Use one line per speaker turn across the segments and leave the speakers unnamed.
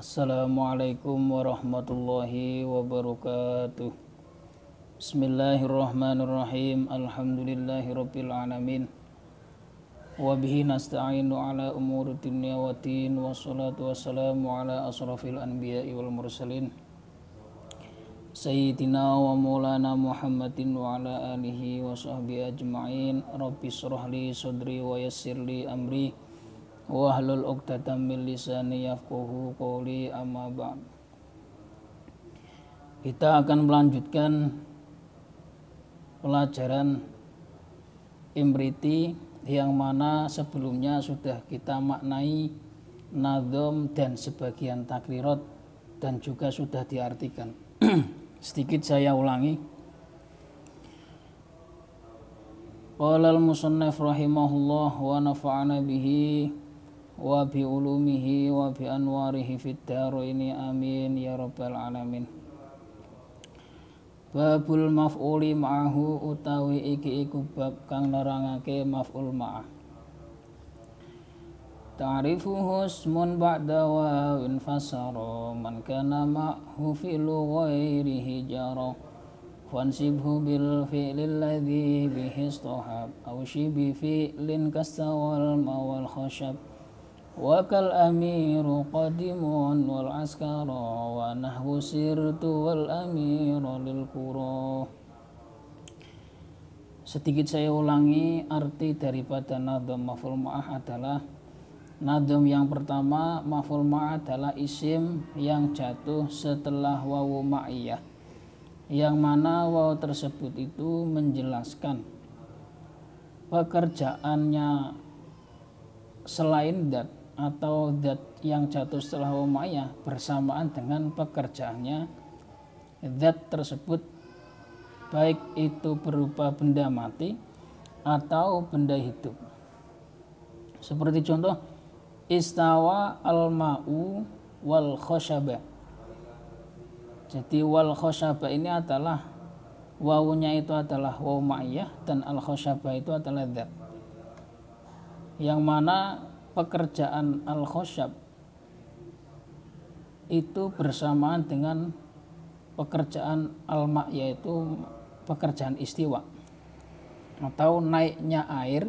Assalamualaikum warahmatullahi wabarakatuh. Bismillahirrahmanirrahim. Alhamdulillahirabbil alamin. Wa bihi nasta'inu ala umuri dunya waddin. Wassalatu wassalamu ala asrafil anbiya'i wal mursalin. Sayyidina wa maulana Muhammadin wa ala alihi wa sahbihi ajma'in. Rabbi shrah li sadri wa yassir li amri wahlul 'uqdatam min lisani yafqahu qawli, amma ba'd. Kita akan melanjutkan pelajaran Imriti yang mana sebelumnya sudah kita maknai nadhom dan sebagian takrirat dan juga sudah diartikan. Sedikit saya ulangi. Qala al-musannif rahimahullah wa nafa'ana bihi wa bi ulumihi wa bi anwarihi fid dharaini amin ya rabbal alamin. Babul maf'uli ma'ahu utawi iki iku bab kang nerangake maf'ul ma'ah. Ta'rifuhu ismun ba'da wa infasara man kana ma'hu fi'lu ghairihi jara fansibhu bil fi'lil ladzi bihi istahab aw shibi fi'lin kastawal mawal khashab wa kal amiru qadimun wal askara wa nahwu sirtu wal amiru lil qura. Sedikit saya ulangi arti daripada nadhom maf'ul ma'ah adalah nadhom yang pertama, maf'ul ma'ah adalah isim yang jatuh setelah wawu ma'iyah, yang mana wawu tersebut itu menjelaskan pekerjaannya selain dat atau dat yang jatuh setelah wawu ma'iyah bersamaan dengan pekerjaannya dat tersebut, baik itu berupa benda mati atau benda hidup. Seperti contoh istawa al-ma'u wal khosyaba. Jadi wal khosyaba ini adalah wawunya itu adalah wawu ma'iyah dan al khosyaba itu adalah dat, yang mana pekerjaan al khosyab itu bersamaan dengan pekerjaan al ma', yaitu pekerjaan istiwa atau naiknya air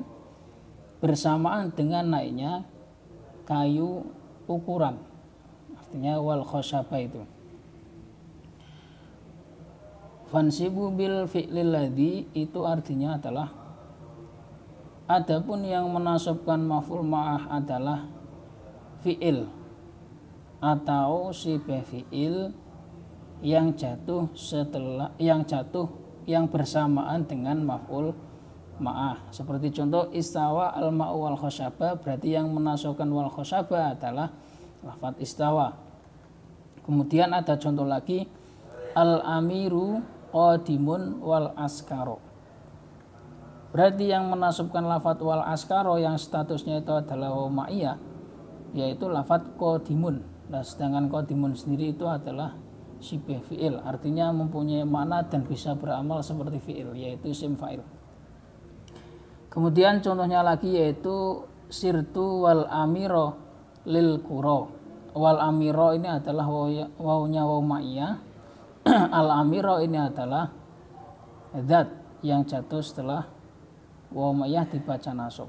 bersamaan dengan naiknya kayu ukuran, artinya wal khosyaba itu. Fansibu bil fi'lil ladzi itu artinya adalah adapun yang menasabkan maf'ul ma'ah adalah fi'il atau sibah fi'il yang jatuh yang bersamaan dengan maf'ul ma'ah. Seperti contoh istawa al-ma'u wal khosyaba, berarti yang menasabkan wal khosyaba adalah lafadz istawa. Kemudian ada contoh lagi al-amiru qadimun wal askaro, berarti yang menasabkan lafadz wal askaro yang statusnya itu adalah wawu ma'iyah, yaitu lafadz qadimun. Nah, sedangkan qadimun sendiri itu adalah sibah fi'il, artinya mempunyai makna dan bisa beramal seperti fi'il, yaitu isim fa'il. Kemudian contohnya lagi yaitu sirtu wal amiro lil qura. Wal amiro ini adalah wawunya wawu ma'iyah. Al amiro ini adalah zat yang jatuh setelah wawu ma'iyah dibaca nasab.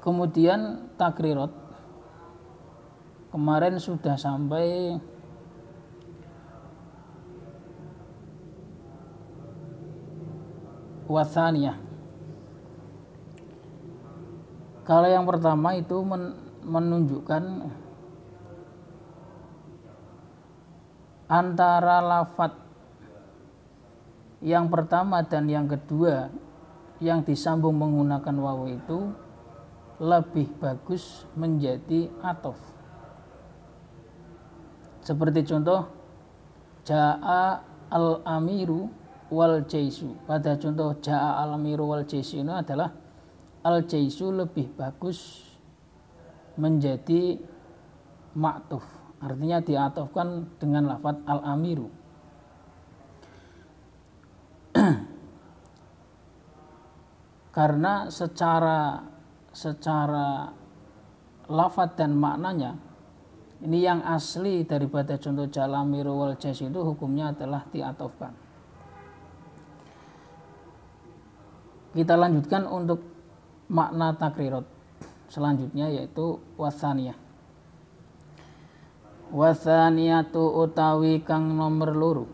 Kemudian takrirat, kemarin sudah sampai wathaniyah. Kalau yang pertama itu menunjukkan antara lafadz yang pertama dan yang kedua yang disambung menggunakan wawu itu lebih bagus menjadi atof. Seperti contoh ja'a al-amiru wal jaisu. Pada contoh ja'a al-amiru wal jaisu ini adalah al-jaisu lebih bagus menjadi ma'tuf, artinya diatofkan dengan lafadz al-amiru. Karena secara secara lafadz dan maknanya, ini yang asli daripada contoh jalamiru wal jas itu hukumnya adalah diatofkan. Kita lanjutkan untuk makna takrirat selanjutnya, yaitu wathaniyah. Wathaniyatu utawi kang nomor loro,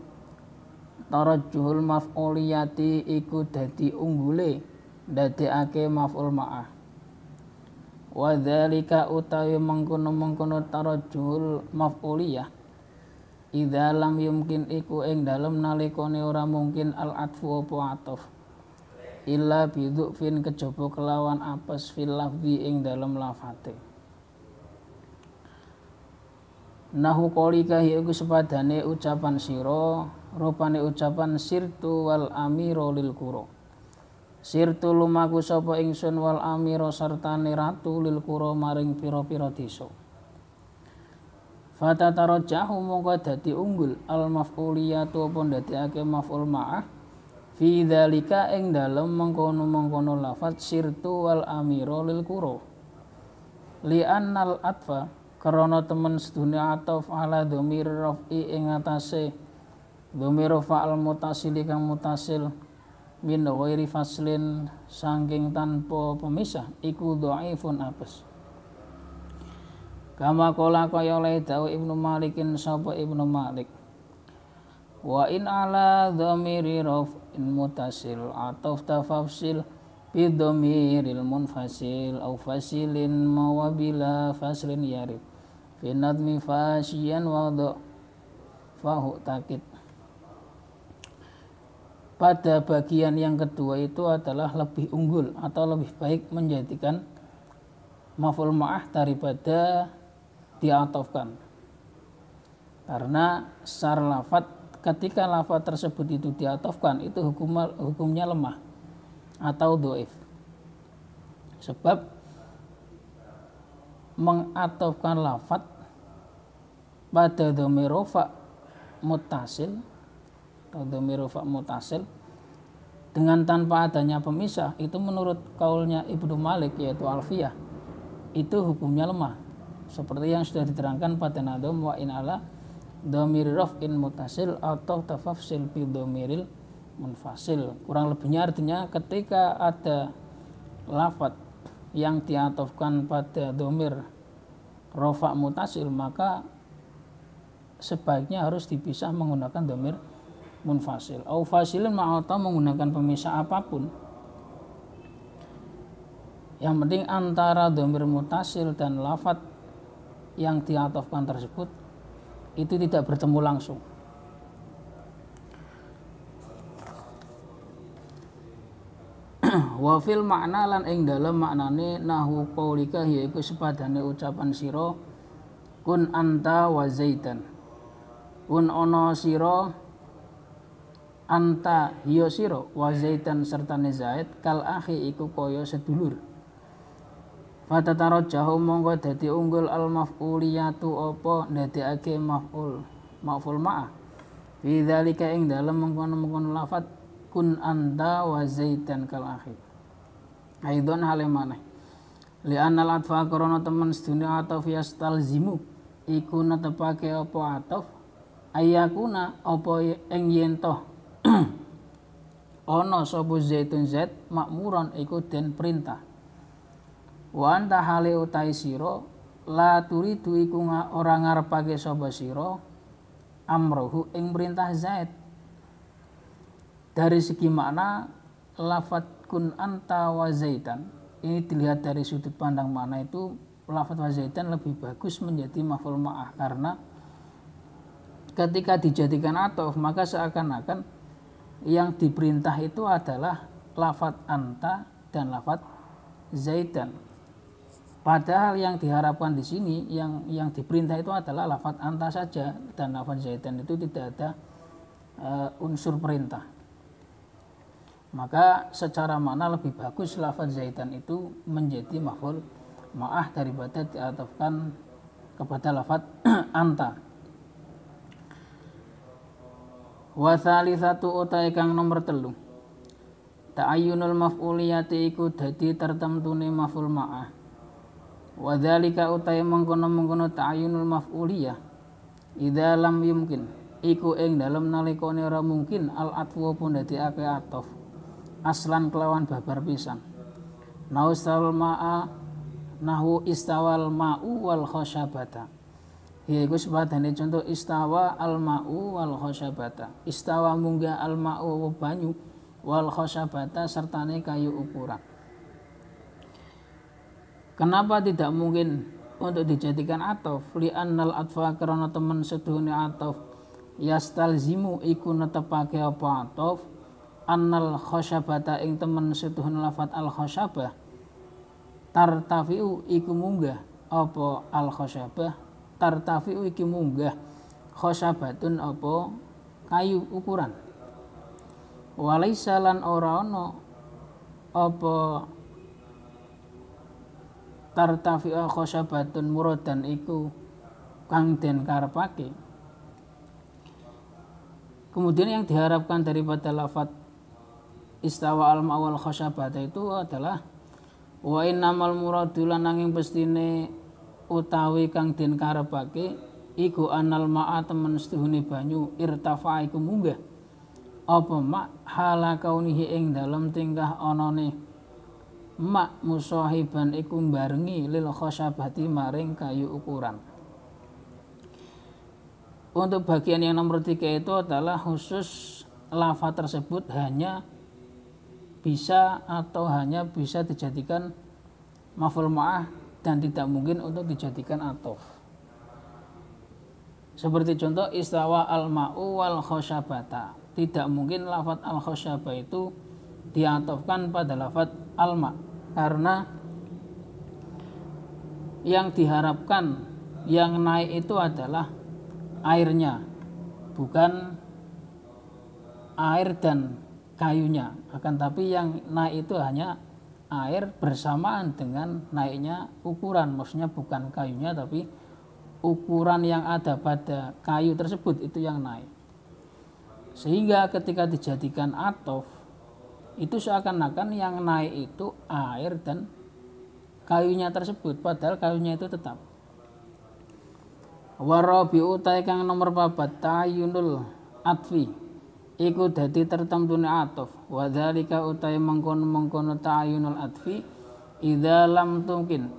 tarajjuhul maf'uliyati iku dadi unggule ndadekake maf'ul ma'ah. Wa dzalika utawi mengkono-mengkono tarajjuhul maf'uliyah idza lam yumkin iku ing dalem nalikane ora mungkin al atfu apa ataf illa bidzufin kejaba kelawan apes fil lafzi ing dalem lafate. Nahu qalika iku sepadane ucapan sira, rupane ucapan sirtu wal amiro lil qura. Sirtu lumaku sapa ingsun wal amiro sartane ratu lil qura maring pira-pira desa. Fata tarajjahu mongko dadi unggul al maf'uliyatu apa ndadekake maf'ul ma'ah fi dzalika ing dalem mengkono-mengkono lafaz sirtu wal amiro lil qura. Li annal atfa karena temen sedune ataf ala dhamir raf'i ing atase dhamir fa'al mutasili kang mutasil min ghairi faslin saking tanpa pemisah iku dhaifun apes. Kama qala kaya oleh dawuh Ibnu Malikin sapa Ibnu Malik. Wa in ala dhamiri raf'in mutasil ataf tafsil bidhamiril munfasil au fasilin mawabila faslin yarid fi nadmi fasyian wa fahu takid. Pada bagian yang kedua itu adalah lebih unggul atau lebih baik menjadikan maf'ul ma'ah daripada diatofkan, karena secara lafadz ketika lafadz tersebut itu diatofkan itu hukumnya lemah atau dhaif, sebab mengatofkan lafadz pada dhamir rafa' muttasil atau dhamir rafa' muttasil dengan tanpa adanya pemisah itu menurut kaulnya Ibnu Malik yaitu Alfiyah itu hukumnya lemah, seperti yang sudah diterangkan pada nadom wa in ala dhamir raf'in muttasil atau tafsil bi dhamiril munfasil. Kurang lebihnya artinya ketika ada lafadz yang diatofkan pada dhamir rafa' muttasil maka sebaiknya harus dipisah menggunakan dhamir munfasil. Au fasilin ma'ata menggunakan pemisah apapun. Yang penting antara dhamir muttasil dan lafadz yang diatofkan tersebut itu tidak bertemu langsung. Wa fil makna lan ing dalem maknane nahu qaulika yaiku sepadane ucapan sira kun anta wa zaitan. Kun ana sira anta ya sira wa zaitan sertane zaid kal akhi iku kaya sedulur. Fatatarajjahu mongko dadi unggul al maf'uliyatu apa ndadekake maf'ul ma'ah fi dzalika ing dalem mengkono-mengkono lafadz kun anta wa zaitan kal akhi. Aidon hale maneh li anal atfa karana temen sedune ataf yastalzimu iku netepake apa ataf ayakuna apa ing yen toh ana sapa zaitun zait makmuran iku den perintah. Wa anta hale utai sira la turidu iku ora ngarepake sapa sira amrohu ing perintah zaid. Dari segi makna lafadz kun anta wa zaitan ini dilihat dari sudut pandang makna itu lafadz wa zaitan lebih bagus menjadi maf'ul ma'ah, karena ketika dijadikan ataf maka seakan-akan yang diperintah itu adalah lafadz anta dan lafadz zaitan. Padahal yang diharapkan di sini yang diperintah itu adalah lafadz anta saja dan lafadz zaitan itu tidak ada unsur perintah. Maka secara makna lebih bagus lafadz zaitan itu menjadi maf'ul ma'ah daripada diatofkan kepada lafadz anta. Wa tsalitsatu utai kang nomor 3 ta'ayyunul maf'uliyati iku dadi tertemtune maf'ul ma'ah. Wa dzalika utai mengkono-mengkono ta'ayyunul maf'uliyah idza lam yumkin iku ing dalem nalikane ora mungkin al atfu pun dadekake atof aslan kelawan babar pisan. Nahu istawal ma'u wal khosyabata. Yaiku sepadane contoh istawa al ma'u wal khosyabata. Istawa munggah al ma'u banyu wal khosyabata sertane kayu ukuran. Kenapa tidak mungkin untuk dijadikan atof? Li'annal atfa karena temen seduhune atof yastalzimu iku netepake apa atof annal khosyabata ing temen seduhune lafat al khosyabah tartafi'u iku munggah apa al khosyabah tartafi'u iku munggah khosyabatun apa kayu ukuran. Walaisa lan ora ana apa tartafi'a khosyabatun muradan iku kang den karepake. Kemudian yang diharapkan daripada lafaz istawa al ma'wal khosyabata itu adalah wa innamal muradu lan nanging pestine utawi kang den karepake iku anal ma'a temen setuhune banyu irtafa iku munggah apa mak hala kaunihi ing dalem tingkah anane mak musahiban iku barengi lil khosyabati maring kayu ukuran. Untuk bagian yang nomor 3 itu adalah khusus lafaz tersebut hanya bisa dijadikan maf'ul ma'ah dan tidak mungkin untuk dijadikan atof. Seperti contoh istawa al ma'u wal khosyabata. Tidak mungkin lafaz al khosyabah itu diatofkan pada lafaz al ma' karena yang diharapkan yang naik itu adalah airnya, bukan air dan kayunya, akan tapi yang naik itu hanya air bersamaan dengan naiknya ukuran, maksudnya bukan kayunya tapi ukuran yang ada pada kayu tersebut itu yang naik. Sehingga ketika dijadikan atof itu seakan-akan yang naik itu air dan kayunya tersebut, padahal kayunya itu tetap. Warabi'u utai kang nomor 4 ta'yunul atfi iku dadi tertentune atof. Wa dzalika utai mengkono ta'yunul atfi idza lam tumkin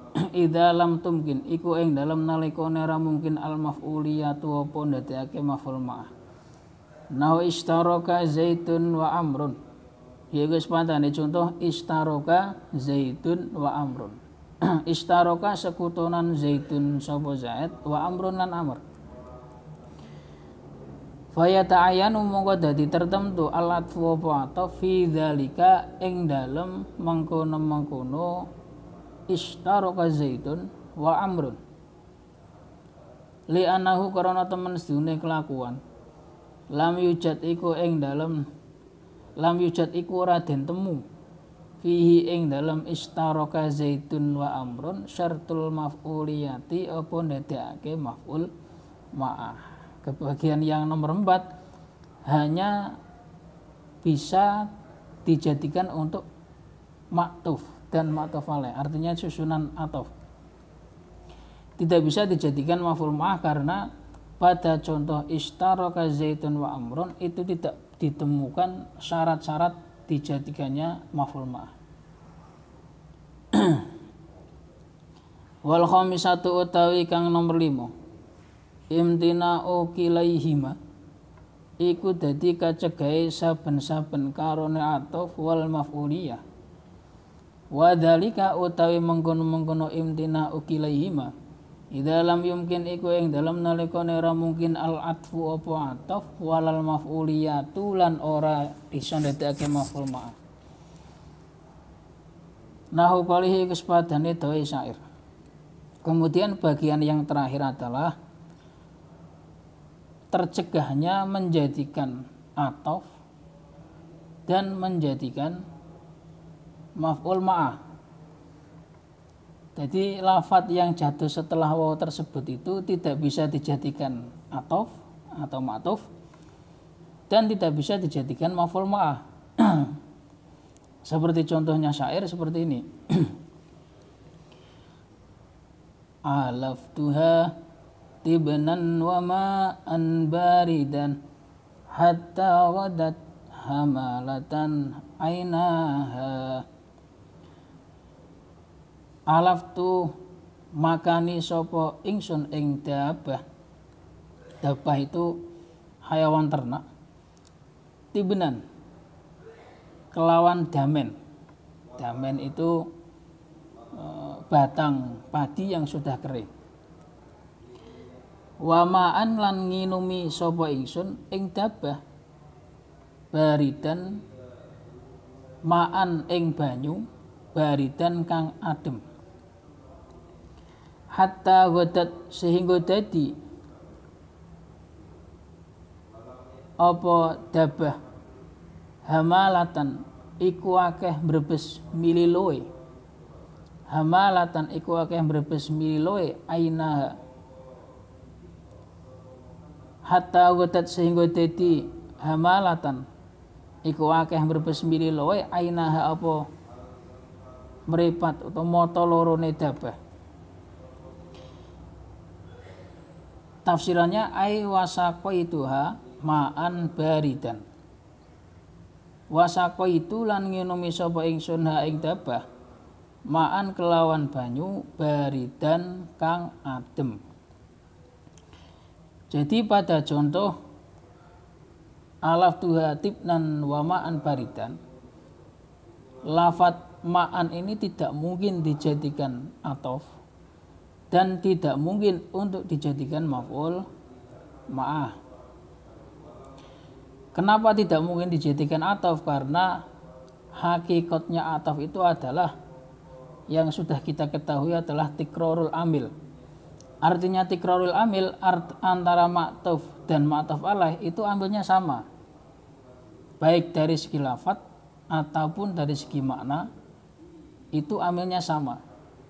iku ing dalem nalikane ora mungkin al maf'uliyatu apa ndadekake maf'ul ma'ah. Nahu istaraka zaitun wa amrun. Yaiku sepatane contoh istaraka zaitun wa amrun. Istaroka sekutonan zaitun sapa zaid wa amrun lan amr. Faya ta'ayanu mongko dadi tertentu alatfu apa atau fi dzalika ing dalem mengkono istaroka zaitun wa amrun. Li anahu karena temen sedune kelakuan. Lam yujad iku ora den temu. Fihi ing dalam istaraka zaitun wa amrun syartul maf'uliyati apa ndadekake maf'ul ma'ah. Kebagian yang nomor 4 hanya bisa dijadikan untuk ma'tuf dan ma'tuf alaih, artinya susunan atof. Tidak bisa dijadikan maf'ul ma'ah karena pada contoh istaraka zaitun wa amrun itu tidak ditemukan syarat-syarat dijadikannya maf'ul ma'ah. Wal khamisatu utawi kang nomor 5 imtina'u kilaihima iku dadi kacegahe saben-saben karone atof wal maf'uliyah. Wa dzalika utawi mengkono-mengkono imtina'u kilaihima idza lam yumkin iku ing dalem nalikane ora mungkin al atfu apa atof walal maf'uliyatu lan ora bisa ndadekake maf'ul ma'ah. Nahu qalihi kespadane dawe syair. Kemudian bagian yang terakhir adalah tercegahnya menjadikan atof dan menjadikan maf'ul ma'ah. Jadi lafadz yang jatuh setelah waw tersebut itu tidak bisa dijadikan atof atau ma'tuf dan tidak bisa dijadikan maf'ul ma'ah. Seperti contohnya syair seperti ini. Alaftuha tibnan wa ma'an baridan hatta wadat hamalatan ainaha. Alaftu makani sopo ingsun ing dabah. Dabah itu hayawan ternak. Tibnan kelawan damen. Damen itu batang padi yang sudah kering. Wamaan lan nginumi sapa ingsun ing dabah baridan maan ing banyu baridan kang adem. Hatta wadat sehingga dadi apa dabah hamalatan iku akeh mbrebes mililoe. Hamalatan iku akeh mbrebes mililoe ainaha. Hatta wadat sehingga dadi hamalatan iku akeh mbrebes mililoe ainaha apa meripat atau mata lorone dabah. Tafsirannya ai wasako ituha ma'an baridan. Wasako itu lan nginumi sapa ingsun ha ing dabah ma'an kelawan banyu baridan kang adem. Jadi pada contoh alaftuha tibnan wa ma'an baridan, lafat ma'an ini tidak mungkin dijadikan atof dan tidak mungkin untuk dijadikan maf'ul ma'ah. Kenapa tidak mungkin dijadikan atof? Karena hakikatnya atof itu adalah yang sudah kita ketahui adalah tikrorul amil. Artinya tikrorul amil antara ma'tuf dan ma'tuf alaih itu ambilnya sama, baik dari segi lafat ataupun dari segi makna itu amilnya sama,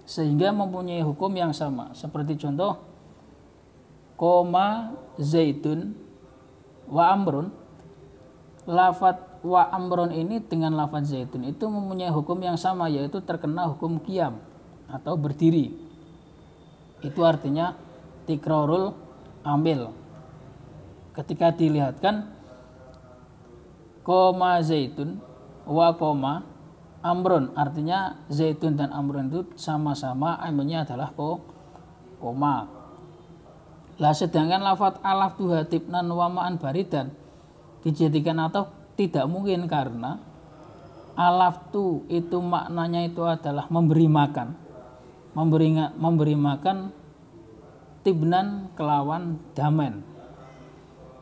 sehingga mempunyai hukum yang sama. Seperti contoh koma zaitun wa amrun, lafat wa amrun ini dengan lafat zaitun itu mempunyai hukum yang sama, yaitu terkena hukum qiyam atau berdiri. Itu artinya tikrorul amil. Ketika dilihatkan koma zaitun wa koma amrun, artinya zaitun dan amrun itu sama-sama amilnya adalah koma. Lah sedangkan lafat alaftuha tibnan wa ma'an baridan dijadikan atau tidak mungkin, karena alaftu itu maknanya itu adalah memberi makan. Memberi makan tibnan kelawan damen.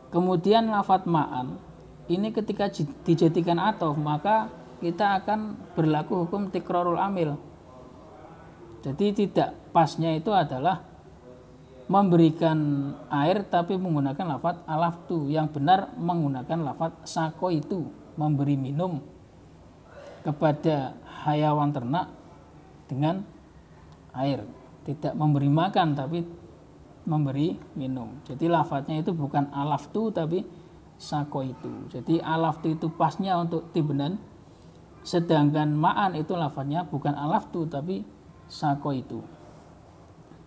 Kemudian lafat ma'an ini ketika dijadikan atof maka kita akan berlaku hukum tikrorul amil. Jadi tidak pasnya itu adalah memberikan air tapi menggunakan lafat alaftu. Yang benar menggunakan lafat sako itu, memberi minum kepada hayawan ternak dengan air. Tidak memberi makan tapi memberi minum. Jadi lafadznya itu bukan alaftu tapi sako itu. Jadi alaftu itu pasnya untuk tibnan, sedangkan ma'an itu lafadznya bukan alaftu tapi sako itu.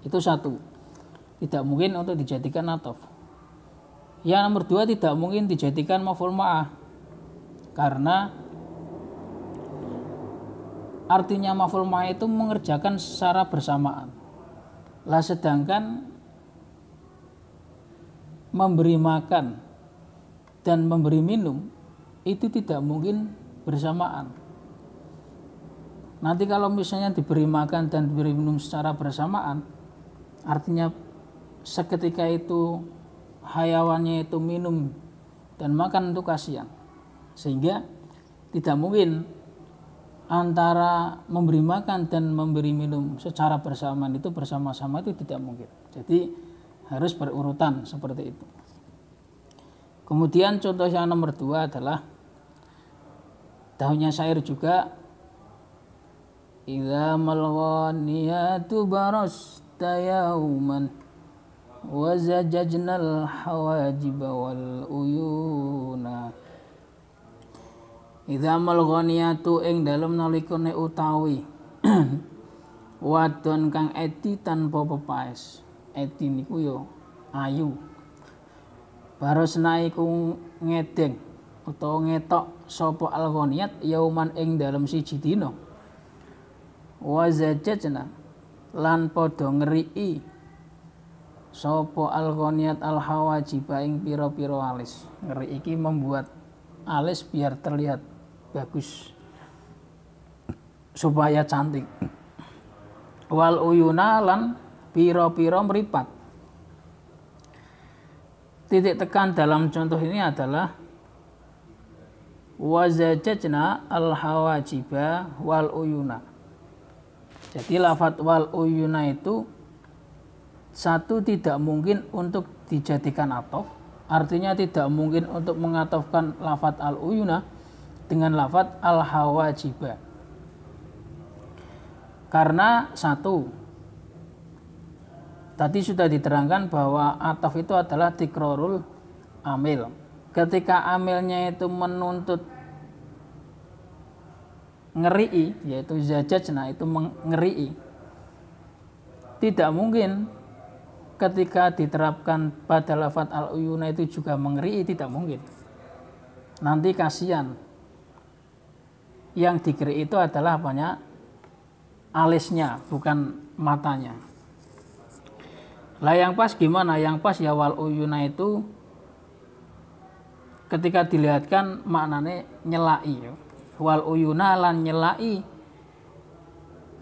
Itu satu, tidak mungkin untuk dijadikan atof. Yang nomor dua, tidak mungkin dijadikan maf'ul ma'ah, karena artinya maf'ul ma'ah itu mengerjakan secara bersamaan. Lah sedangkan memberi makan dan memberi minum itu tidak mungkin bersamaan. Nanti kalau misalnya diberi makan dan diberi minum secara bersamaan, artinya seketika itu hayawannya itu minum dan makan itu kasihan, sehingga tidak mungkin antara memberi makan dan memberi minum secara bersamaan itu bersama-sama, itu tidak mungkin. Jadi harus berurutan seperti itu. Kemudian contoh yang nomor dua adalah daunnya syair juga. Idza malghaniyatu barasta yauman wa zajajnal hawajib wal uyuna. Idzamal ghaniyatu ing dalem nalikane utawi wadon kang edi tanpa pepaes. Edi niku yo ayu. Barosna iku ngedeng utawa ngetok sapa al-ghaniyat yauman ing dalem siji dina. Wa zajjajna lan padha ngri'i sapa al-ghaniyat al-hawajiba ing pira-pira alis. Ngeri iki membuat alis biar terlihat bagus supaya cantik. Wal uyuna lan pira-pira mripat. Titik tekan dalam contoh ini adalah wazajajna al-hawajiba wal uyuna. Jadi lafadz wal uyuna itu satu tidak mungkin untuk dijadikan athof, artinya tidak mungkin untuk mengatofkan lafadz al-uyuna dengan lafadz al-hawajiba. Karena satu, tadi sudah diterangkan bahwa ataf itu adalah tikrorul amil. Ketika amilnya itu menuntut ngeri'i, yaitu zajajna itu ngeri'i, tidak mungkin ketika diterapkan pada lafadz al-uyuna itu juga mengeri'i, tidak mungkin. Nanti kasihan. Yang digeri itu adalah apanya? Alisnya, bukan matanya. Lah yang pas gimana? Yang pas ya wal uyuna itu ketika dilihatkan maknanya nyelai. Wal uyuna lan nyelai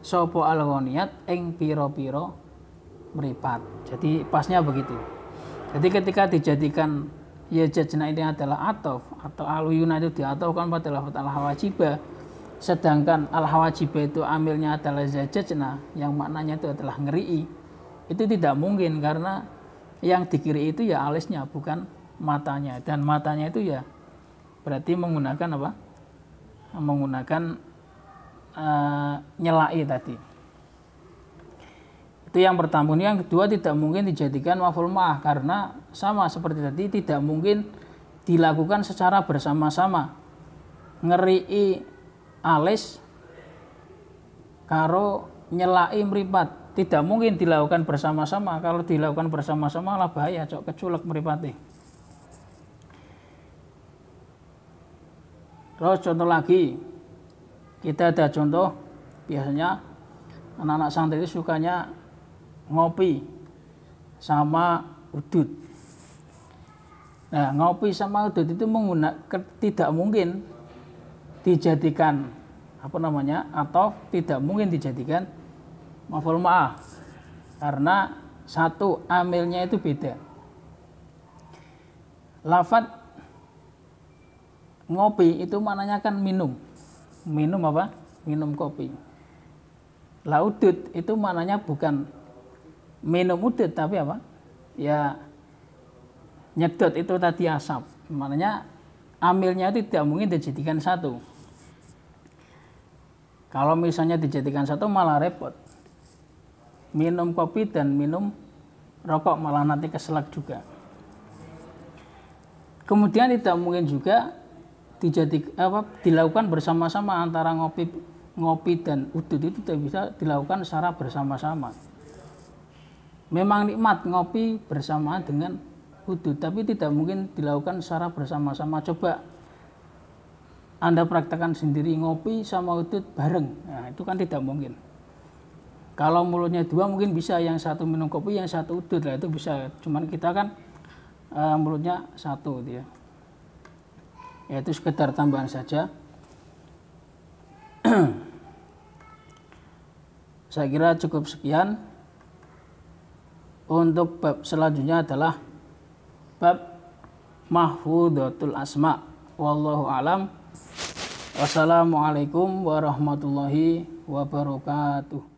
sapa al-ghaniyat ing pira-pira mripat. Jadi pasnya begitu. Jadi ketika dijadikan ya jajna ini adalah athof atau al-uyuna itu diatofkan pada lafadz al-hawajibah, sedangkan al-hawajibah itu amilnya adalah zajajna yang maknanya itu adalah ngeri'i, itu tidak mungkin karena yang dikiri itu ya alisnya bukan matanya, dan matanya itu ya berarti menggunakan apa? Menggunakan nyelai tadi. Itu yang pertama. Yang kedua, tidak mungkin dijadikan maf'ul ma'ah karena sama seperti tadi, tidak mungkin dilakukan secara bersama-sama. Ngeri'i alis karo nyelai mripat tidak mungkin dilakukan bersama-sama. Kalau dilakukan bersama-sama lah bahaya, cok keculek mripate. Terus contoh lagi, kita ada contoh biasanya anak-anak santri itu sukanya ngopi sama udud. Nah, ngopi sama udud itu tidak mungkin dijadikan atau tidak mungkin dijadikan maf'ul ma'ah karena satu, amilnya itu beda. Lafadz ngopi itu maknanya kan minum apa? Minum kopi. Laudud itu maknanya bukan minum udud tapi apa? Ya nyedot itu tadi asap. Maknanya amilnya itu tidak mungkin dijadikan satu. Kalau misalnya dijadikan satu malah repot. Minum kopi dan minum rokok malah nanti keselak juga. Kemudian tidak mungkin juga dilakukan bersama-sama antara ngopi dan udud itu tidak bisa dilakukan secara bersama-sama. Memang nikmat ngopi bersamaan dengan udud, tapi tidak mungkin dilakukan secara bersama-sama. Coba Anda praktekkan sendiri ngopi sama udud bareng, nah itu kan tidak mungkin. Kalau mulutnya dua mungkin bisa, yang satu minum kopi, yang satu udud, lah itu bisa. Cuman kita kan mulutnya satu, gitu ya. Ya itu sekedar tambahan saja. Saya kira cukup sekian. Untuk bab selanjutnya adalah bab mahfudzatul asma. Wallahu a'lam. Wassalamualaikum warahmatullahi wabarakatuh.